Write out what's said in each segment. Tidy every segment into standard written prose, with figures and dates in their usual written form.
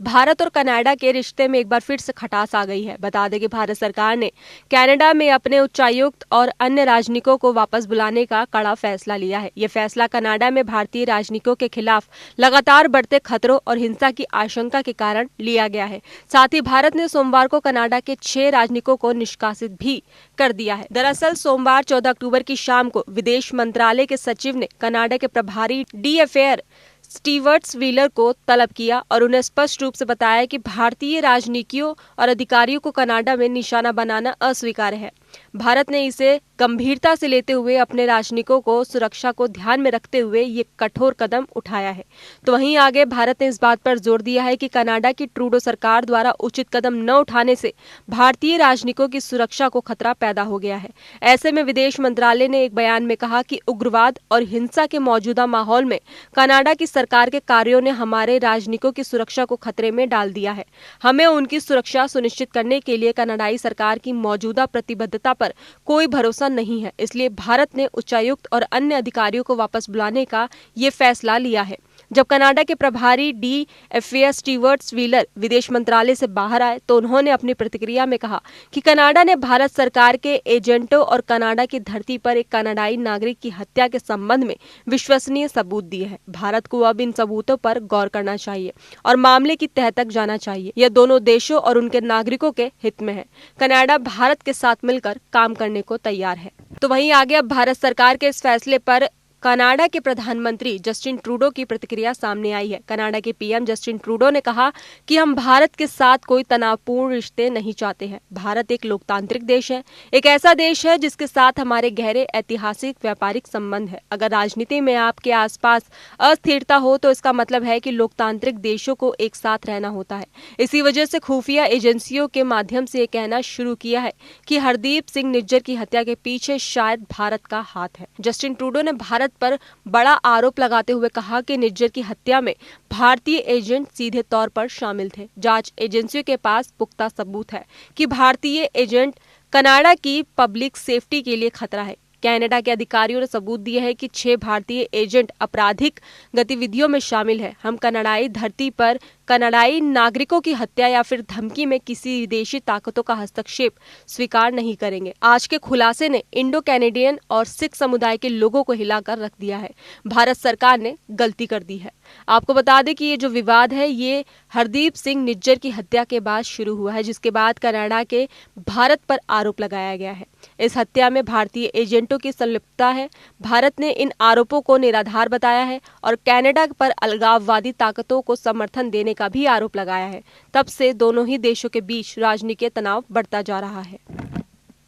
भारत और कनाडा के रिश्ते में एक बार फिर से खटास आ गई है। बता दें कि भारत सरकार ने कनाडा में अपने उच्चायुक्त और अन्य राजनयिकों को वापस बुलाने का कड़ा फैसला लिया है। ये फैसला कनाडा में भारतीय राजनयिकों के खिलाफ लगातार बढ़ते खतरों और हिंसा की आशंका के कारण लिया गया है। साथ ही भारत ने सोमवार को कनाडा के 6 राजनयिकों को निष्कासित भी कर दिया है। दरअसल सोमवार 14 अक्टूबर की शाम को विदेश मंत्रालय के सचिव ने कनाडा के प्रभारी डी अफेयर स्टीवर्ट्स व्हीलर को तलब किया और उन्हें स्पष्ट रूप से बताया कि भारतीय राजनीतियों और अधिकारियों को कनाडा में निशाना बनाना अस्वीकार्य है। भारत ने इसे गंभीरता से लेते हुए अपने राजनयिकों को सुरक्षा को ध्यान में रखते हुए ये कठोर कदम उठाया है। तो वहीं आगे भारत ने इस बात पर जोर दिया है कि कनाडा की ट्रूडो सरकार द्वारा उचित कदम न उठाने से भारतीय राजनयिकों की सुरक्षा को खतरा पैदा हो गया है। ऐसे में विदेश मंत्रालय ने एक बयान में कहा कि उग्रवाद और हिंसा के मौजूदा माहौल में कनाडा की सरकार के कार्यों ने हमारे राजनयिकों की सुरक्षा को खतरे में डाल दिया है। हमें उनकी सुरक्षा सुनिश्चित करने के लिए कनाडाई सरकार की मौजूदा प्रतिबद्धता पर कोई भरोसा नहीं है। इसलिए भारत ने उच्चायुक्त और अन्य अधिकारियों को वापस बुलाने का ये फैसला लिया है। जब कनाडा के प्रभारी डी अफेयर स्टीवर्ट्स व्हीलर विदेश मंत्रालय से बाहर आए तो उन्होंने अपनी प्रतिक्रिया में कहा कि कनाडा ने भारत सरकार के एजेंटों और कनाडा की धरती पर एक कनाडाई नागरिक की हत्या के संबंध में विश्वसनीय सबूत दिए हैं। भारत को अब इन सबूतों पर गौर करना चाहिए और मामले की तह तक जाना चाहिए। यह दोनों देशों और उनके नागरिकों के हित में है। कनाडा भारत के साथ मिलकर काम करने को तैयार है। तो वहीं आगे अब भारत सरकार के इस फैसले पर कनाडा के प्रधानमंत्री जस्टिन ट्रूडो की प्रतिक्रिया सामने आई है। कनाडा के पीएम जस्टिन ट्रूडो ने कहा कि हम भारत के साथ कोई तनावपूर्ण रिश्ते नहीं चाहते हैं। भारत एक लोकतांत्रिक देश है, एक ऐसा देश है जिसके साथ हमारे गहरे ऐतिहासिक व्यापारिक संबंध है। अगर राजनीति में आपके आसपास अस्थिरता हो तो इसका मतलब है कि लोकतांत्रिक देशों को एक साथ रहना होता है। इसी वजह से खुफिया एजेंसियों के माध्यम से ये कहना शुरू किया है कि हरदीप सिंह निज्जर की हत्या के पीछे शायद भारत का हाथ है। जस्टिन ट्रूडो ने भारत पर बड़ा आरोप लगाते हुए कहा कि निज्जर की हत्या में भारतीय एजेंट सीधे तौर पर शामिल थे। जांच एजेंसियों के पास पुख्ता सबूत है कि भारतीय एजेंट कनाडा की पब्लिक सेफ्टी के लिए खतरा है। कनाडा के अधिकारियों ने सबूत दिए हैं कि 6 भारतीय एजेंट आपराधिक गतिविधियों में शामिल हैं। हम कनाडाई धरती पर कनाडाई नागरिकों की हत्या या फिर धमकी में किसी विदेशी ताकतों का हस्तक्षेप स्वीकार नहीं करेंगे। आज के खुलासे ने इंडो कैनेडियन और सिख समुदाय के लोगों को हिलाकर रख दिया है। भारत सरकार ने गलती कर दी है। आपको बता दें कि ये जो विवाद है ये हरदीप सिंह निज्जर की हत्या के बाद शुरू हुआ है, जिसके बाद कनाडा के भारत पर आरोप लगाया गया है। इस हत्या में भारतीय एजेंटों की संलिप्तता है। भारत ने इन आरोपों को निराधार बताया है और कनाडा पर अलगाववादी ताकतों को समर्थन देने का भी आरोप लगाया है। तब से दोनों ही देशों के बीच राजनीतिक तनाव बढ़ता जा रहा है।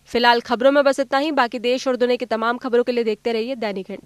फिलहाल खबरों में बस इतना ही। बाकी देश और दुनिया की तमाम खबरों के लिए देखते रहिए दैनिक हिंद।